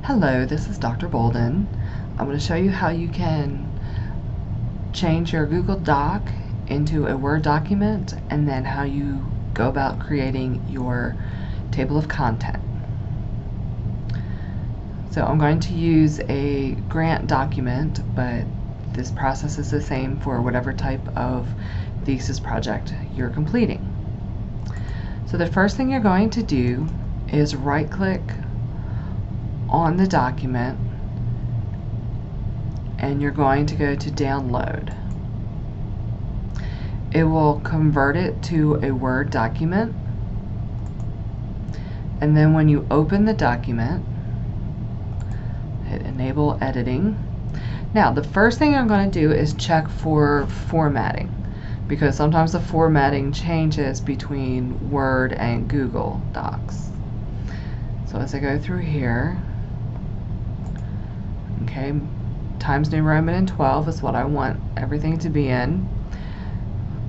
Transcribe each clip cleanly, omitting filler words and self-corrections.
Hello, this is Dr. Bolden. I'm going to show you how you can change your Google Doc into a Word document and then how you go about creating your table of content. So I'm going to use a grant document, but this process is the same for whatever type of thesis project you're completing. So the first thing you're going to do is right-click on the document and you're going to go to download. It will convert it to a Word document, and then when you open the document, hit enable editing. Now the first thing I'm going to do is check for formatting, because sometimes the formatting changes between Word and Google Docs. So as I go through here, okay, Times New Roman and 12 is what I want everything to be in.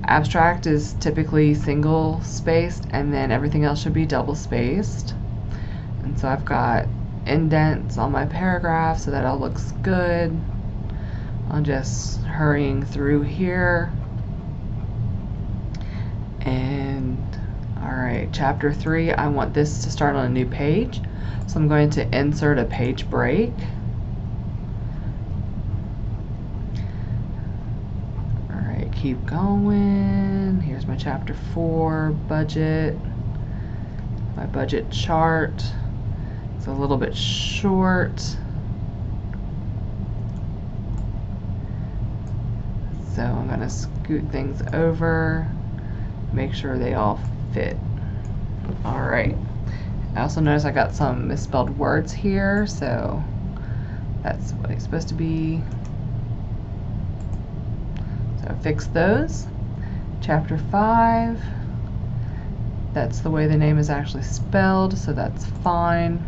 Abstract is typically single spaced, and then everything else should be double spaced. And so I've got indents on my paragraph so that all looks good. I'm just hurrying through here. And alright, chapter 3, I want this to start on a new page. So I'm going to insert a page break. Alright, keep going. Here's my chapter 4 budget. My budget chart. It's a little bit short. So I'm going to scoot things over, make sure they all fit. Alright. I also notice I got some misspelled words here, so that's what it's supposed to be. So fix those. Chapter 5. That's the way the name is actually spelled, so that's fine.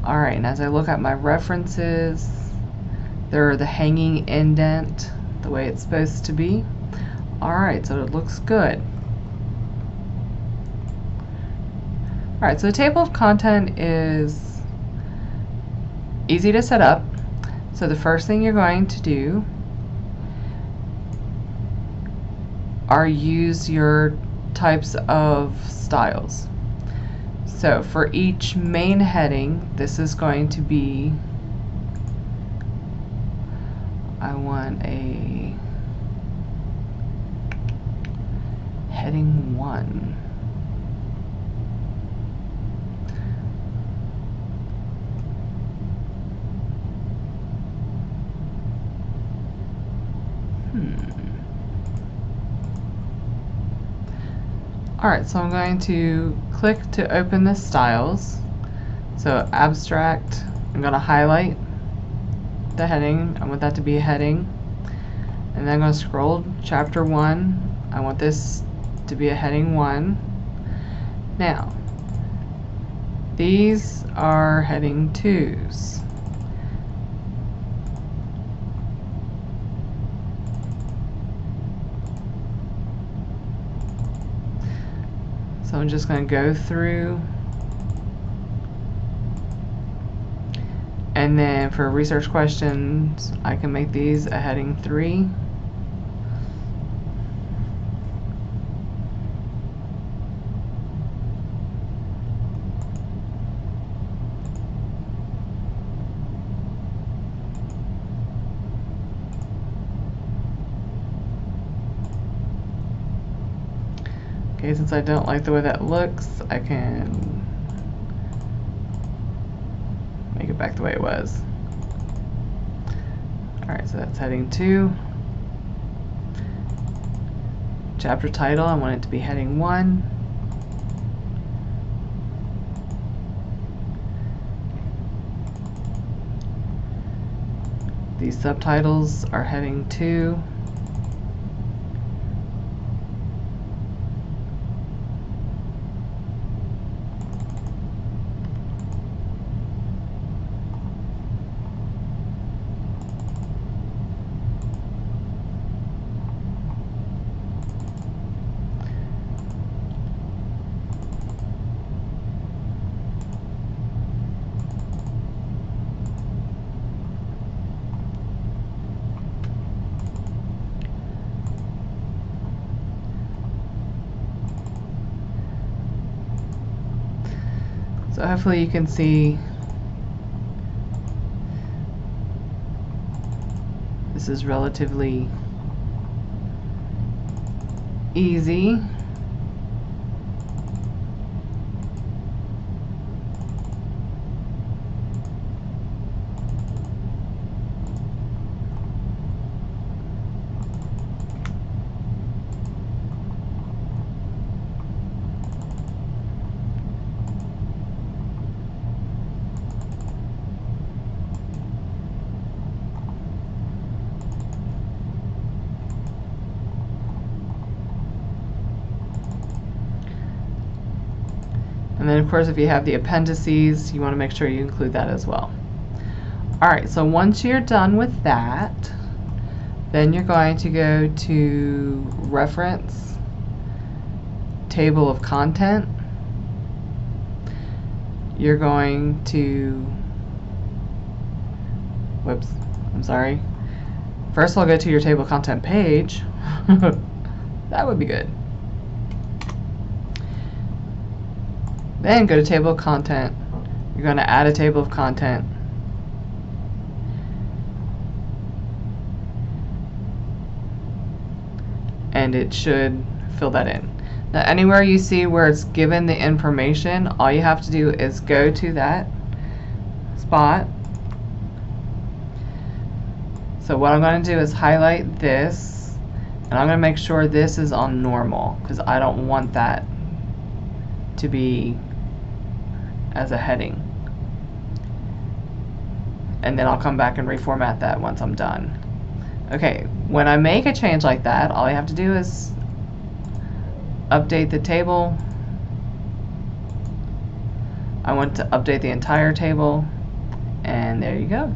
Alright, and as I look at my references, they're the hanging indent, the way it's supposed to be. Alright, so it looks good. Alright, so the table of content is easy to set up. So the first thing you're going to do are use your types of styles. So for each main heading, this is going to be, I want a heading 1. Alright, so I'm going to click to open the styles. So abstract, I'm going to highlight the heading. I want that to be a heading. And then I'm going to scroll chapter 1. I want this to be a heading 1. Now, these are heading 2s. So I'm just going to go through, and then for research questions I can make these a heading 3. Okay, since I don't like the way that looks, I can make it back the way it was. Alright, so that's heading 2. Chapter title, I want it to be heading 1. These subtitles are heading 2. So hopefully you can see this is relatively easy. And then of course if you have the appendices, you want to make sure you include that as well. Alright, so once you're done with that, then you're going to go to Reference, Table of Content. You're going to, whoops, I'm sorry. First I'll go to your Table of Content page. That would be good. Then go to Table of Content. You're going to add a table of content. And it should fill that in. Now anywhere you see where it's given the information, all you have to do is go to that spot. So what I'm going to do is highlight this, and I'm going to make sure this is on normal because I don't want that to be as a heading. And then I'll come back and reformat that once I'm done. Okay, when I make a change like that, all I have to do is update the table. I want to update the entire table, and there you go.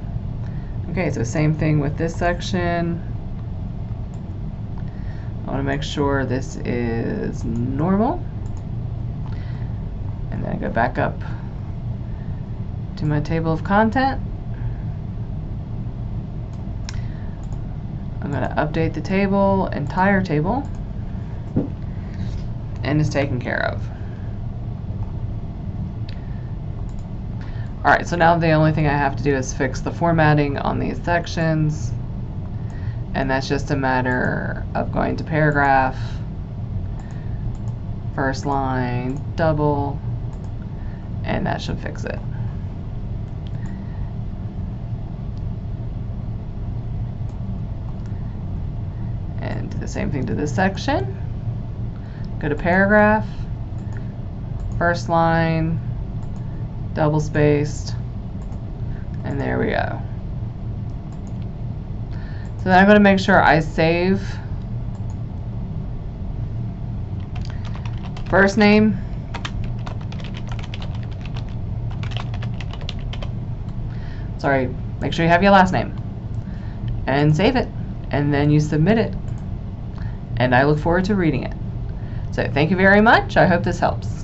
Okay, so same thing with this section. I want to make sure this is normal. And then I go back up to my table of content. I'm going to update the table, entire table, and it's taken care of. Alright, so now the only thing I have to do is fix the formatting on these sections, and that's just a matter of going to paragraph, first line, double, and that should fix it. And do the same thing to this section. Go to paragraph, first line, double spaced, and there we go. So then I'm going to make sure I save first name, sorry, make sure you have your last name, and save it, and then you submit it, and I look forward to reading it. So thank you very much. I hope this helps.